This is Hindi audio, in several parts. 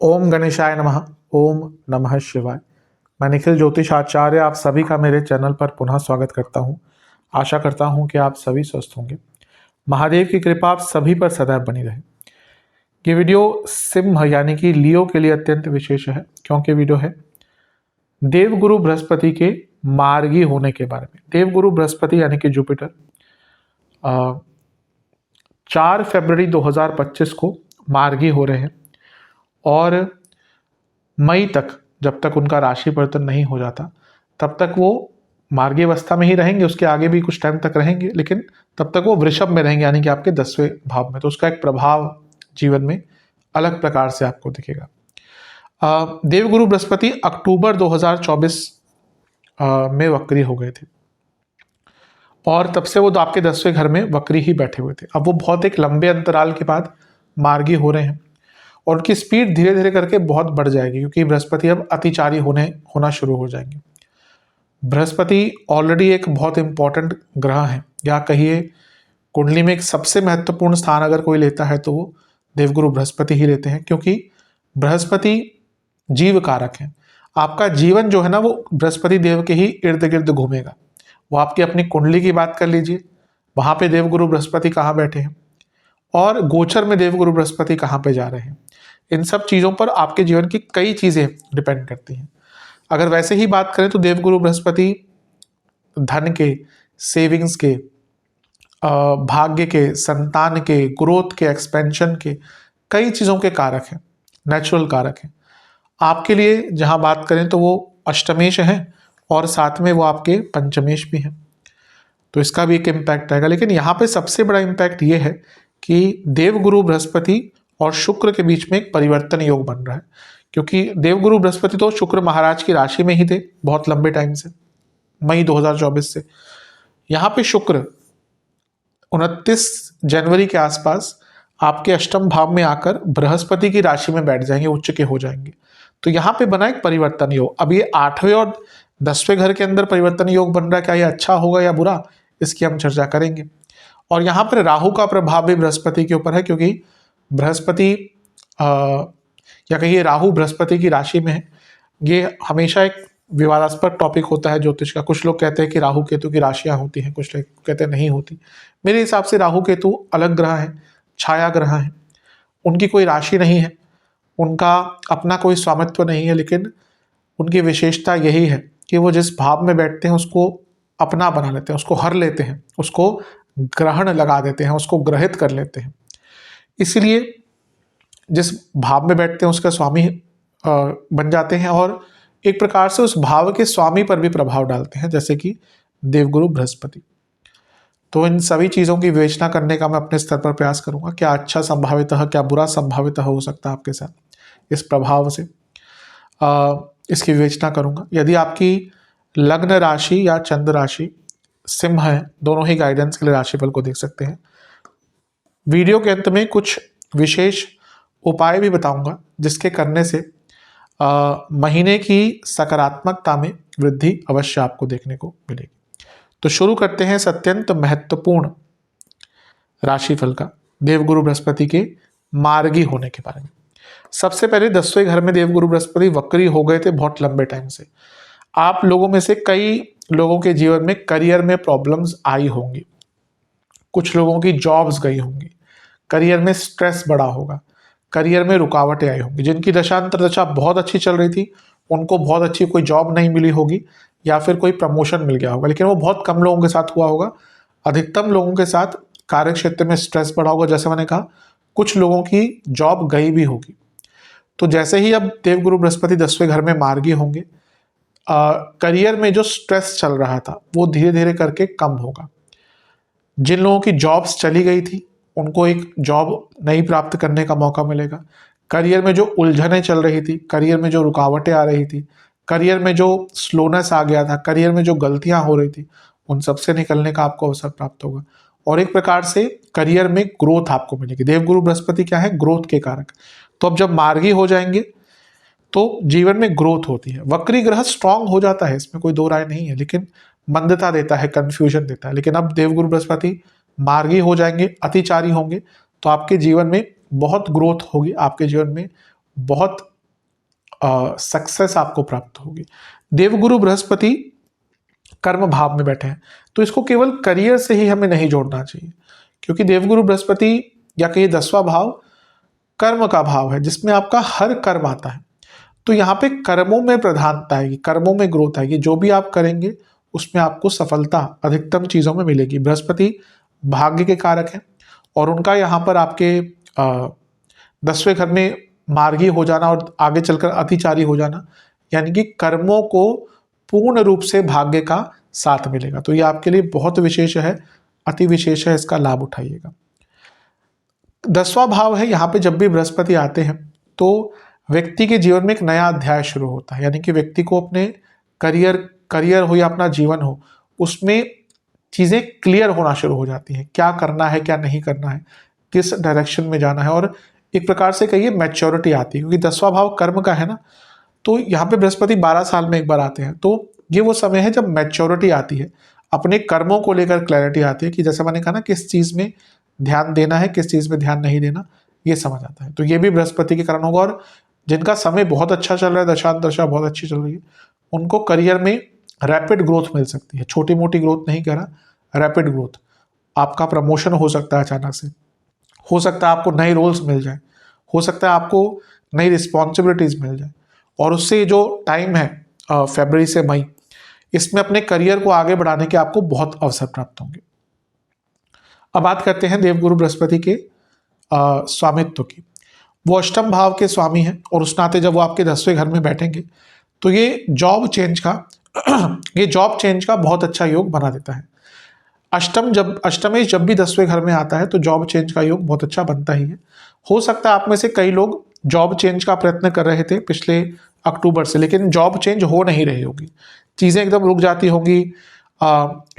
ओम गणेशाय नमः। ओम नमः शिवाय। मैं निखिल ज्योतिष आचार्य आप सभी का मेरे चैनल पर पुनः स्वागत करता हूं। आशा करता हूं कि आप सभी स्वस्थ होंगे। महादेव की कृपा आप सभी पर सदैव बनी रहे। ये वीडियो सिंह यानी कि लियो के लिए अत्यंत विशेष है, क्योंकि वीडियो है देवगुरु बृहस्पति के मार्गी होने के बारे में। देवगुरु बृहस्पति यानी कि जुपिटर 4 फरवरी 2025 को मार्गी हो रहे हैं और मई तक, जब तक उनका राशि परिवर्तन नहीं हो जाता तब तक वो मार्गी अवस्था में ही रहेंगे। उसके आगे भी कुछ टाइम तक रहेंगे, लेकिन तब तक वो वृषभ में रहेंगे यानी कि आपके 10वें भाव में। तो उसका एक प्रभाव जीवन में अलग प्रकार से आपको दिखेगा। देवगुरु बृहस्पति अक्टूबर 2024 में वक्री हो गए थे और तब से वो आपके 10वें घर में वक्री ही बैठे हुए थे। अब वो बहुत एक लंबे अंतराल के बाद मार्गी हो रहे हैं और उनकी स्पीड धीरे धीरे करके बहुत बढ़ जाएगी, क्योंकि बृहस्पति अब अतिचारी होना शुरू हो जाएंगे। बृहस्पति ऑलरेडी एक बहुत इंपॉर्टेंट ग्रह है, या कहिए कुंडली में एक सबसे महत्वपूर्ण स्थान अगर कोई लेता है तो वो देवगुरु बृहस्पति ही लेते हैं, क्योंकि बृहस्पति जीव कारक है। आपका जीवन जो है ना, वो बृहस्पति देव के ही इर्द गिर्द घूमेगा। वो आपकी अपनी कुंडली की बात कर लीजिए, वहां पे देवगुरु बृहस्पति कहाँ बैठे हैं और गोचर में देवगुरु बृहस्पति कहाँ पे जा रहे हैं। इन सब चीज़ों पर आपके जीवन की कई चीज़ें डिपेंड करती हैं। अगर वैसे ही बात करें तो देवगुरु बृहस्पति धन के, सेविंग्स के, भाग्य के, संतान के, ग्रोथ के, एक्सपेंशन के, कई चीज़ों के कारक हैं, नेचुरल कारक हैं। आपके लिए जहाँ बात करें तो वो अष्टमेश हैं और साथ में वो आपके पंचमेश भी हैं, तो इसका भी एक इम्पैक्ट आएगा। लेकिन यहाँ पे सबसे बड़ा इम्पैक्ट ये है कि देवगुरु बृहस्पति और शुक्र के बीच में एक परिवर्तन योग बन रहा है, क्योंकि देवगुरु बृहस्पति तो शुक्र महाराज की राशि में ही थे बहुत लंबे टाइम से, मई 2024 से। यहाँ पे शुक्र 29 जनवरी के आसपास आपके अष्टम भाव में आकर बृहस्पति की राशि में बैठ जाएंगे, उच्च के हो जाएंगे। तो यहाँ पे बना एक परिवर्तन योग। अब ये 8वें और 10वें घर के अंदर परिवर्तन योग बन रहा है, क्या ये अच्छा होगा या बुरा, इसकी हम चर्चा करेंगे। और यहाँ पर राहु का प्रभाव भी बृहस्पति के ऊपर है, क्योंकि बृहस्पति या कहिए राहु बृहस्पति की राशि में है। ये हमेशा एक विवादास्पद टॉपिक होता है ज्योतिष का। कुछ लोग कहते हैं कि राहु केतु की राशियां होती हैं, कुछ लोग कहते हैं नहीं होती। मेरे हिसाब से राहु केतु अलग ग्रह हैं, छाया ग्रह हैं, उनकी कोई राशि नहीं है, उनका अपना कोई स्वामित्व नहीं है, लेकिन उनकी विशेषता यही है कि वो जिस भाव में बैठते हैं उसको अपना बना लेते हैं, उसको हर लेते हैं, उसको ग्रहण लगा देते हैं, उसको ग्रहित कर लेते हैं। इसलिए जिस भाव में बैठते हैं उसका स्वामी बन जाते हैं और एक प्रकार से उस भाव के स्वामी पर भी प्रभाव डालते हैं, जैसे कि देवगुरु बृहस्पति। तो इन सभी चीज़ों की विवेचना करने का मैं अपने स्तर पर प्रयास करूंगा। क्या अच्छा संभावितः, क्या बुरा संभावितः हो सकता है आपके साथ इस प्रभाव से, इसकी विवेचना करूंगा। यदि आपकी लग्न राशि या चंद्र राशि सिंह है, दोनों ही गाइडेंस के लिए राशिफल को देख सकते हैं। वीडियो के अंत में कुछ विशेष उपाय भी बताऊंगा, जिसके करने से महीने की सकारात्मकता में वृद्धि अवश्य आपको देखने को मिलेगी। तो शुरू करते हैं इस अत्यंत महत्वपूर्ण राशिफल का, देवगुरु बृहस्पति के मार्गी होने के बारे में। सबसे पहले 10वें घर में देवगुरु बृहस्पति वक्री हो गए थे बहुत लंबे टाइम से। आप लोगों में से कई लोगों के जीवन में करियर में प्रॉब्लम्स आई होंगी, कुछ लोगों की जॉब्स गई होंगी, करियर में स्ट्रेस बढ़ा होगा, करियर में रुकावटें आई होंगी। जिनकी दशांतर दशा बहुत अच्छी चल रही थी उनको बहुत अच्छी कोई जॉब नहीं मिली होगी या फिर कोई प्रमोशन मिल गया होगा, लेकिन वो बहुत कम लोगों के साथ हुआ होगा। अधिकतम लोगों के साथ कार्य क्षेत्र में स्ट्रेस बढ़ा होगा। जैसे मैंने कहा, कुछ लोगों की जॉब गई भी होगी। तो जैसे ही अब देवगुरु बृहस्पति 10वें घर में मार्गी होंगे, करियर में जो स्ट्रेस चल रहा था वो धीरे धीरे करके कम होगा। जिन लोगों की जॉब्स चली गई थी उनको एक जॉब नई प्राप्त करने का मौका मिलेगा। करियर में जो उलझनें चल रही थी, करियर में जो रुकावटें आ रही थी, करियर में जो स्लोनेस आ गया था, करियर में जो गलतियां हो रही थी, उन सब से निकलने का आपको अवसर प्राप्त होगा और एक प्रकार से करियर में ग्रोथ आपको मिलेगी। देवगुरु बृहस्पति क्या है? ग्रोथ के कारक। तो अब जब मार्गी हो जाएंगे तो जीवन में ग्रोथ होती है। वक्री ग्रह स्ट्रांग हो जाता है, इसमें कोई दो राय नहीं है, लेकिन मंदता देता है, कंफ्यूजन देता है। लेकिन अब देवगुरु बृहस्पति मार्गी हो जाएंगे, अतिचारी होंगे, तो आपके जीवन में बहुत ग्रोथ होगी आपके जीवन में, बहुत सक्सेस आपको प्राप्त होगी। देवगुरु बृहस्पति कर्म भाव में बैठे हैं, तो इसको केवल करियर से ही हमें नहीं जोड़ना चाहिए, क्योंकि देवगुरु बृहस्पति या कहिए 10वां भाव कर्म का भाव है, जिसमें आपका हर कर्म आता है। तो यहाँ पे कर्मों में प्रधानता आएगी, कर्मों में ग्रोथ आएगी, जो भी आप करेंगे उसमें आपको सफलता अधिकतम चीज़ों में मिलेगी। बृहस्पति भाग्य के कारक हैं और उनका यहाँ पर आपके 10वें घर में मार्गी हो जाना और आगे चलकर अतिचारी हो जाना, यानी कि कर्मों को पूर्ण रूप से भाग्य का साथ मिलेगा। तो ये आपके लिए बहुत विशेष है, अति विशेष है, इसका लाभ उठाइएगा। 10वां भाव है, यहाँ पे जब भी बृहस्पति आते हैं तो व्यक्ति के जीवन में एक नया अध्याय शुरू होता है, यानी कि व्यक्ति को अपने करियर हो या अपना जीवन हो, उसमें चीज़ें क्लियर होना शुरू हो जाती हैं, क्या करना है क्या नहीं करना है, किस डायरेक्शन में जाना है, और एक प्रकार से कहिए मैच्योरिटी आती है, क्योंकि 10वां भाव कर्म का है ना। तो यहाँ पे बृहस्पति 12 साल में एक बार आते हैं, तो ये वो समय है जब मैच्योरिटी आती है, अपने कर्मों को लेकर क्लैरिटी आती है कि जैसे मैंने कहा ना, किस चीज़ में ध्यान देना है, किस चीज़ में ध्यान नहीं देना, ये समझ आता है। तो ये भी बृहस्पति के कारण होगा। और जिनका समय बहुत अच्छा चल रहा है, दशा बहुत अच्छी चल रही है, उनको करियर में रैपिड ग्रोथ मिल सकती है। छोटी मोटी ग्रोथ नहीं कह रहा, रैपिड ग्रोथ। आपका प्रमोशन हो सकता है अचानक से, हो सकता है आपको नए रोल्स मिल जाए, हो सकता है आपको नई रिस्पॉन्सिबिलिटीज मिल जाए, और उससे जो टाइम है फरवरी से मई, इसमें अपने करियर को आगे बढ़ाने के आपको बहुत अवसर प्राप्त होंगे। अब बात करते हैं देवगुरु बृहस्पति के स्वामित्व की। वो अष्टम भाव के स्वामी हैं और उस नाते जब वो आपके 10वें घर में बैठेंगे तो ये जॉब चेंज का बहुत अच्छा योग बना देता है। अष्टमेश जब भी 10वें घर में आता है तो जॉब चेंज का योग बहुत अच्छा बनता ही है। हो सकता है आप में से कई लोग जॉब चेंज का प्रयत्न कर रहे थे पिछले अक्टूबर से, लेकिन जॉब चेंज हो नहीं रही होगी, चीज़ें एकदम रुक जाती होंगी,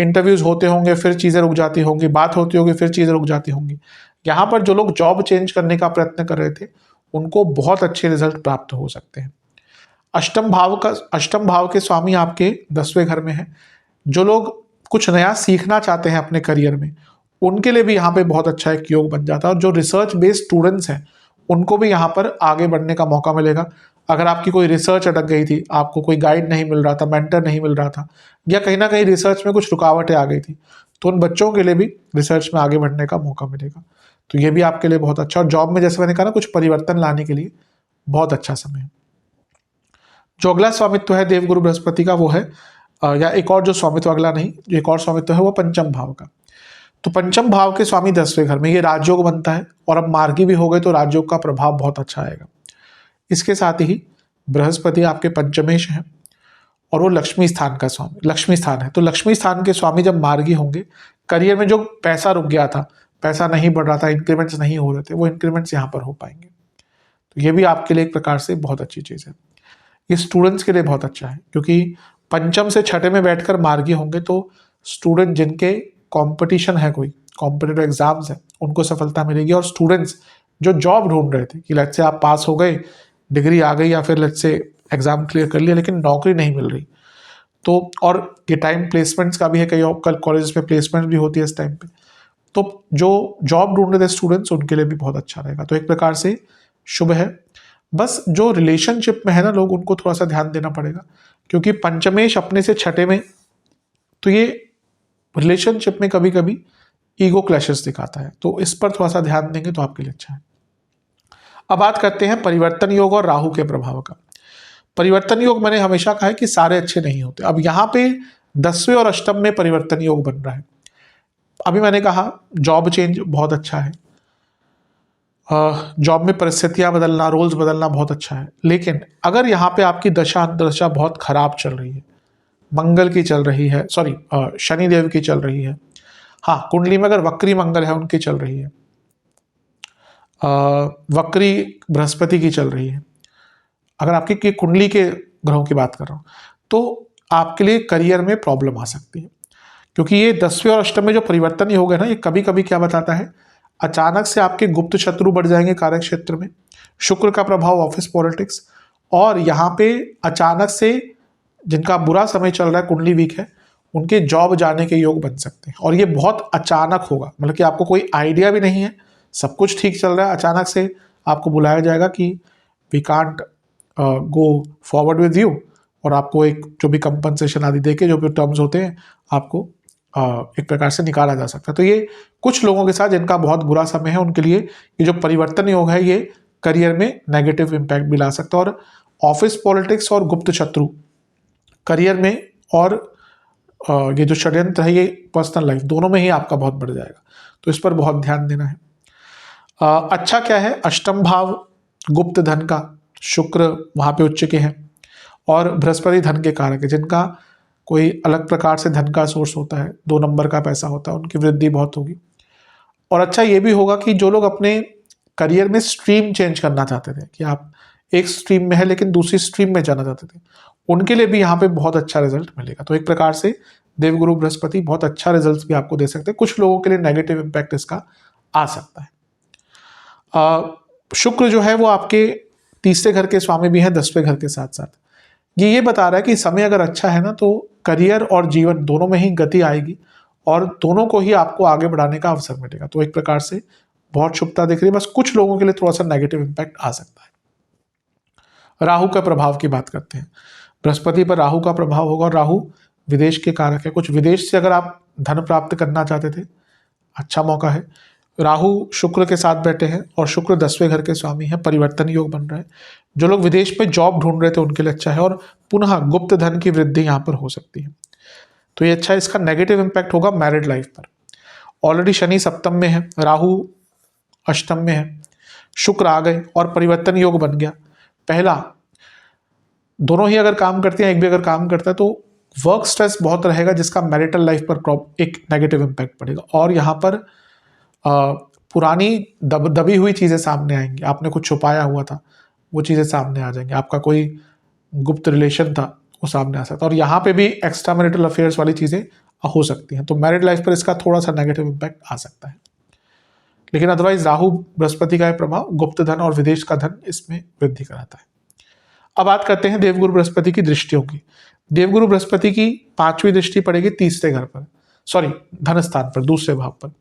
इंटरव्यूज़ होते होंगे फिर चीज़ें रुक जाती होंगी, बात होती होगी फिर चीज़ें रुक जाती होंगी। यहाँ पर जो लोग जॉब चेंज करने का प्रयत्न कर रहे थे उनको बहुत अच्छे रिजल्ट प्राप्त हो सकते हैं। अष्टम भाव के स्वामी आपके 10वें घर में है। जो लोग कुछ नया सीखना चाहते हैं अपने करियर में, उनके लिए भी यहाँ पे बहुत अच्छा एक योग बन जाता है। और जो रिसर्च बेस्ड स्टूडेंट्स हैं उनको भी यहाँ पर आगे बढ़ने का मौका मिलेगा। अगर आपकी कोई रिसर्च अटक गई थी, आपको कोई गाइड नहीं मिल रहा था, मेंटर नहीं मिल रहा था, या कहीं ना कहीं रिसर्च में कुछ रुकावटें आ गई थी, तो उन बच्चों के लिए भी रिसर्च में आगे बढ़ने का मौका मिलेगा। तो ये भी आपके लिए बहुत अच्छा, और जॉब में जैसे मैंने कहा ना, कुछ परिवर्तन लाने के लिए बहुत अच्छा समय है। जो अगला स्वामित्व है देवगुरु बृहस्पति का, वो है या एक और जो स्वामित्व, अगला नहीं, जो एक और स्वामित्व है वो पंचम भाव का। तो पंचम भाव के स्वामी 10वें घर में, ये राजयोग बनता है, और अब मार्गी भी हो गए तो राजयोग का प्रभाव बहुत अच्छा आएगा। इसके साथ ही बृहस्पति आपके पंचमेश हैं और वो लक्ष्मी स्थान का स्वामी, लक्ष्मी स्थान है। तो लक्ष्मी स्थान के स्वामी जब मार्गी होंगे, करियर में जो पैसा रुक गया था, पैसा नहीं बढ़ रहा था, इंक्रीमेंट्स नहीं हो रहे थे, वो इंक्रीमेंट्स यहाँ पर हो पाएंगे। तो ये भी आपके लिए एक प्रकार से बहुत अच्छी चीज़ है। ये स्टूडेंट्स के लिए बहुत अच्छा है, क्योंकि पंचम से छठे में बैठकर मार्गी होंगे तो स्टूडेंट जिनके कंपटीशन है, कोई कॉम्पिटिटिव एग्जाम्स है, उनको सफलता मिलेगी। और स्टूडेंट्स जो जॉब ढूंढ रहे थे कि लेट्स से आप पास हो गए, डिग्री आ गई, या फिर लेट्स से एग्जाम क्लियर कर लिया लेकिन नौकरी नहीं मिल रही, तो और ये टाइम प्लेसमेंट्स का भी है, कई कल कॉलेज में प्लेसमेंट भी होती है इस टाइम पे, तो जो जॉब ढूंढ रहे थे स्टूडेंट्स, उनके लिए भी बहुत अच्छा रहेगा। तो एक प्रकार से शुभ है। बस जो रिलेशनशिप में है ना लोग, उनको थोड़ा सा ध्यान देना पड़ेगा, क्योंकि पंचमेश अपने से छठे में, तो ये रिलेशनशिप में कभी कभी ईगो क्लैशेस दिखाता है, तो इस पर थोड़ा सा ध्यान देंगे तो आपके लिए अच्छा है। अब बात करते हैं परिवर्तन योग और राहु के प्रभाव का। परिवर्तन योग मैंने हमेशा कहा है कि सारे अच्छे नहीं होते। अब यहाँ पे 10वें और अष्टम में परिवर्तन योग बन रहा है। अभी मैंने कहा जॉब चेंज बहुत अच्छा है, जॉब में परिस्थितियां बदलना, रोल्स बदलना बहुत अच्छा है। लेकिन अगर यहाँ पे आपकी दशा अंतरदशा बहुत खराब चल रही है, मंगल की चल रही है, सॉरी शनिदेव की चल रही है, हाँ कुंडली में अगर वक्री मंगल है उनकी चल रही है, वक्री बृहस्पति की चल रही है, अगर आपकी कुंडली के ग्रहों की बात कर रहा हूँ, तो आपके लिए करियर में प्रॉब्लम आ सकती है। क्योंकि ये 10वें और अष्टम में जो परिवर्तन हो गए ना, ये कभी कभी क्या बताता है, अचानक से आपके गुप्त शत्रु बढ़ जाएंगे कार्य क्षेत्र में, शुक्र का प्रभाव ऑफिस पॉलिटिक्स, और यहाँ पे अचानक से जिनका बुरा समय चल रहा है, कुंडली वीक है, उनके जॉब जाने के योग बन सकते हैं। और ये बहुत अचानक होगा, मतलब कि आपको कोई आइडिया भी नहीं है सब कुछ ठीक चल रहा है, अचानक से आपको बुलाया जाएगा कि we can't go forward with you, और आपको एक जो भी कंपनसेशन आदि देके जो भी टर्म्स होते हैं आपको एक प्रकार से निकाला जा सकता है। तो ये कुछ लोगों के साथ जिनका बहुत बुरा समय है उनके लिए ये जो परिवर्तन योग है ये करियर में नेगेटिव इम्पैक्ट भी ला सकता है। और ऑफिस पॉलिटिक्स और गुप्त शत्रु करियर में और ये जो षड्यंत्र है ये पर्सनल लाइफ दोनों में ही आपका बहुत बढ़ जाएगा, तो इस पर बहुत ध्यान देना है। अच्छा क्या है, अष्टम भाव गुप्त धन का, शुक्र वहाँ पे उच्च के हैं, और बृहस्पति धन के कारक है, जिनका कोई अलग प्रकार से धन का सोर्स होता है, 2 नंबर का पैसा होता है, उनकी वृद्धि बहुत होगी। और अच्छा ये भी होगा कि जो लोग अपने करियर में स्ट्रीम चेंज करना चाहते थे, कि आप एक स्ट्रीम में है लेकिन दूसरी स्ट्रीम में जाना चाहते थे, उनके लिए भी यहाँ पे बहुत अच्छा रिजल्ट मिलेगा। तो एक प्रकार से देवगुरु बृहस्पति बहुत अच्छा रिजल्ट भी आपको दे सकते हैं। कुछ लोगों के लिए नेगेटिव इम्पैक्ट इसका आ सकता है। शुक्र जो है वो आपके तीसरे घर के स्वामी भी है 10वें घर के साथ साथ। ये बता रहा है कि समय अगर अच्छा है ना तो करियर और जीवन दोनों में ही गति आएगी और दोनों को ही आपको आगे बढ़ाने का अवसर मिलेगा। तो एक प्रकार से बहुत शुभता दिख रही है, बस कुछ लोगों के लिए थोड़ा सा नेगेटिव इम्पैक्ट आ सकता है। राहु का प्रभाव की बात करते हैं। बृहस्पति पर राहु का प्रभाव होगा और राहु विदेश के कारक है। कुछ विदेश से अगर आप धन प्राप्त करना चाहते थे, अच्छा मौका है। राहु शुक्र के साथ बैठे हैं और शुक्र 10वें घर के स्वामी है, परिवर्तन योग बन रहा है। जो लोग विदेश में जॉब ढूंढ रहे थे उनके लिए अच्छा है, और पुनः गुप्त धन की वृद्धि यहाँ पर हो सकती है, तो ये अच्छा है। इसका नेगेटिव इम्पैक्ट होगा मैरिड लाइफ पर। ऑलरेडी शनि सप्तम में है, राहु अष्टम में है, शुक्र आ गए और परिवर्तन योग बन गया। पहला, दोनों ही अगर काम करते हैं, एक भी अगर काम करता है तो वर्क स्ट्रेस बहुत रहेगा, जिसका मैरिटल लाइफ पर एक नेगेटिव इम्पैक्ट पड़ेगा। और यहाँ पर पुरानी दबी हुई चीज़ें सामने आएंगी, आपने कुछ छुपाया हुआ था वो चीज़ें सामने आ जाएंगी, आपका कोई गुप्त रिलेशन था वो सामने आ सकता है, और यहाँ पे भी एक्स्ट्रा मैरिटल अफेयर्स वाली चीज़ें हो सकती हैं। तो मैरिड लाइफ पर इसका थोड़ा सा नेगेटिव इम्पैक्ट आ सकता है, लेकिन अदरवाइज राहु बृहस्पति का प्रभाव गुप्त धन और विदेश का धन इसमें वृद्धि कराता है। अब बात करते हैं देवगुरु बृहस्पति की दृष्टियों की। देवगुरु बृहस्पति की 5वीं दृष्टि पड़ेगी तीसरे घर पर, सॉरी धन स्थान पर, दूसरे भाव पर।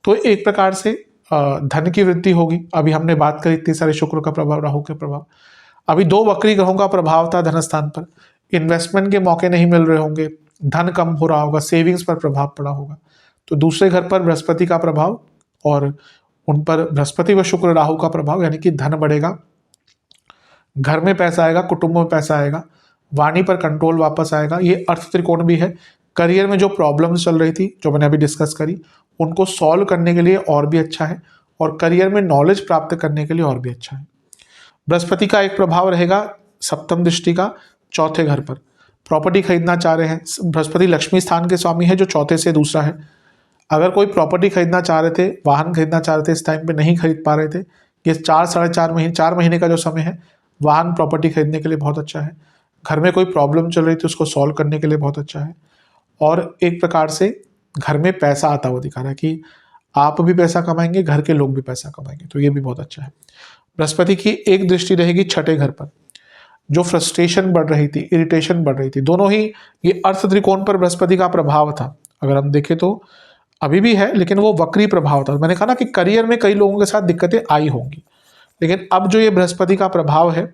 तो एक प्रकार से धन की वृद्धि होगी। अभी हमने बात करी इतनी सारे शुक्र का प्रभाव, राहु के प्रभाव, अभी 2 वक्री ग्रहों का प्रभाव था धन स्थान पर। इन्वेस्टमेंट के मौके नहीं मिल रहे होंगे, धन कम हो रहा होगा, सेविंग्स पर प्रभाव पड़ा होगा। तो दूसरे घर पर बृहस्पति का प्रभाव और उन पर बृहस्पति व शुक्र राहु का प्रभाव, यानी कि धन बढ़ेगा, घर में पैसा आएगा, कुटुंब में पैसा आएगा, वाणी पर कंट्रोल वापस आएगा। ये अर्थ त्रिकोण भी है। करियर में जो प्रॉब्लम्स चल रही थी, जो मैंने अभी डिस्कस करी, उनको सॉल्व करने के लिए और भी अच्छा है, और करियर में नॉलेज प्राप्त करने के लिए और भी अच्छा है। बृहस्पति का एक प्रभाव रहेगा सप्तम दृष्टि का 4थे घर पर। प्रॉपर्टी खरीदना चाह रहे हैं, बृहस्पति लक्ष्मी स्थान के स्वामी है जो 4थे से दूसरा है। अगर कोई प्रॉपर्टी खरीदना चाह रहे थे, वाहन खरीदना चाह रहे थे, इस टाइम पे नहीं खरीद पा रहे थे, ये 4 महीने का जो समय है वाहन प्रॉपर्टी खरीदने के लिए बहुत अच्छा है। घर में कोई प्रॉब्लम चल रही थी उसको सॉल्व करने के लिए बहुत अच्छा है, और एक प्रकार से घर में पैसा आता हुआ दिखा रहा है कि आप भी पैसा कमाएंगे, घर के लोग भी पैसा कमाएंगे, तो ये भी बहुत अच्छा है। बृहस्पति की एक दृष्टि रहेगी 6ठे घर पर। जो फ्रस्ट्रेशन बढ़ रही थी, इरिटेशन बढ़ रही थी, दोनों ही ये अर्थ त्रिकोण पर बृहस्पति का प्रभाव था। अगर हम देखें तो अभी भी है, लेकिन वो वक्री प्रभाव था। मैंने कहा ना कि करियर में कई लोगों के साथ दिक्कतें आई होंगी, लेकिन अब जो ये बृहस्पति का प्रभाव है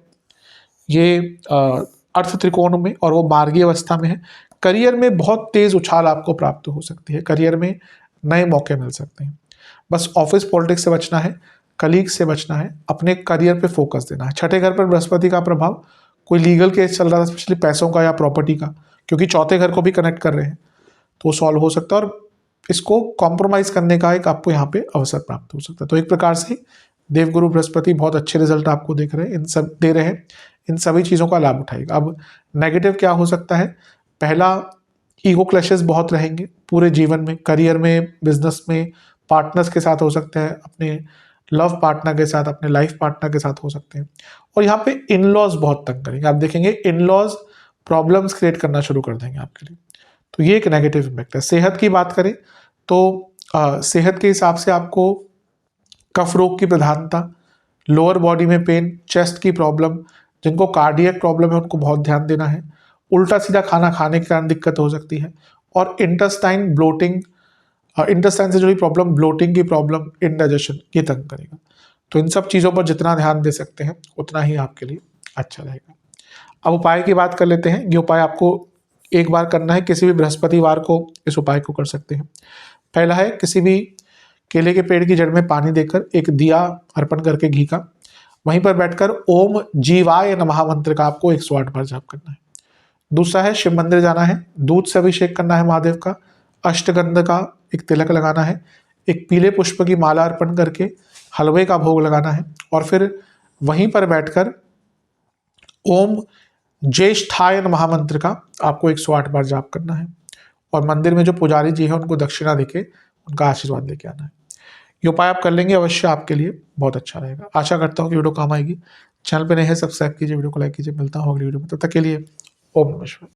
ये अर्थ त्रिकोण में और वो मार्गीय अवस्था में है। करियर में बहुत तेज उछाल आपको प्राप्त हो सकती है, करियर में नए मौके मिल सकते हैं। बस ऑफिस पॉलिटिक्स से बचना है, कलीग से बचना है, अपने करियर पे फोकस देना है। 6ठे घर पर बृहस्पति का प्रभाव, कोई लीगल केस चल रहा था स्पेशली पैसों का या प्रॉपर्टी का, क्योंकि 4थे घर को भी कनेक्ट कर रहे हैं, तो सॉल्व हो सकता है, और इसको कॉम्प्रोमाइज़ करने का एक आपको यहाँ पे अवसर प्राप्त हो सकता है। तो एक प्रकार से देवगुरु बृहस्पति बहुत अच्छे रिजल्ट आपको दे रहे हैं, इन सभी चीज़ों का लाभ उठाएगा। अब नेगेटिव क्या हो सकता है? पहला, ईगो क्लैशेस बहुत रहेंगे पूरे जीवन में, करियर में, बिजनेस में, पार्टनर्स के साथ हो सकते हैं, अपने लव पार्टनर के साथ, अपने लाइफ पार्टनर के साथ हो सकते हैं। और यहाँ पे इन लॉज बहुत तंग करेंगे, आप देखेंगे इन लॉज प्रॉब्लम्स क्रिएट करना शुरू कर देंगे आपके लिए, तो ये एक नेगेटिव इम्पैक्ट है। सेहत की बात करें तो सेहत के हिसाब से आपको कफ रोग की प्रधानता, लोअर बॉडी में पेन, चेस्ट की प्रॉब्लम, जिनको कार्डियक प्रॉब्लम है उनको बहुत ध्यान देना है। उल्टा सीधा खाना खाने के कारण दिक्कत हो सकती है, और इंटेस्टाइन ब्लोटिंग, इंटेस्टाइन से जुड़ी प्रॉब्लम, ब्लोटिंग की प्रॉब्लम, इंडाइजेशन, ये तंग करेगा। तो इन सब चीज़ों पर जितना ध्यान दे सकते हैं उतना ही आपके लिए अच्छा रहेगा। अब उपाय की बात कर लेते हैं। ये उपाय आपको एक बार करना है, किसी भी बृहस्पतिवार को इस उपाय को कर सकते हैं। पहला है, किसी भी केले के पेड़ की जड़ में पानी देकर एक दिया अर्पण करके घी का, वहीं पर बैठकर ओम जीवाय नमः मंत्र का आपको 108 बार जाप करना है। दूसरा है, शिव मंदिर जाना है, दूध से अभिषेक करना है महादेव का, अष्टगंध का एक तिलक लगाना है, एक पीले पुष्प की माला अर्पण करके हलवे का भोग लगाना है, और फिर वहीं पर बैठकर ओम ज्येष्ठाय नमः मंत्र का आपको 108 बार जाप करना है, और मंदिर में जो पुजारी जी है उनको दक्षिणा देके उनका आशीर्वाद लेके आना है। ये उपाय आप कर लेंगे, अवश्य आपके लिए बहुत अच्छा रहेगा। आशा करता हूँ कि वीडियो काम आएगी। चैनल पे नए हैं, सब्सक्राइब कीजिए, वीडियो को लाइक कीजिए। मिलता हूँ अगली वीडियो में, तब तक के लिए ओम नमः शिवाय।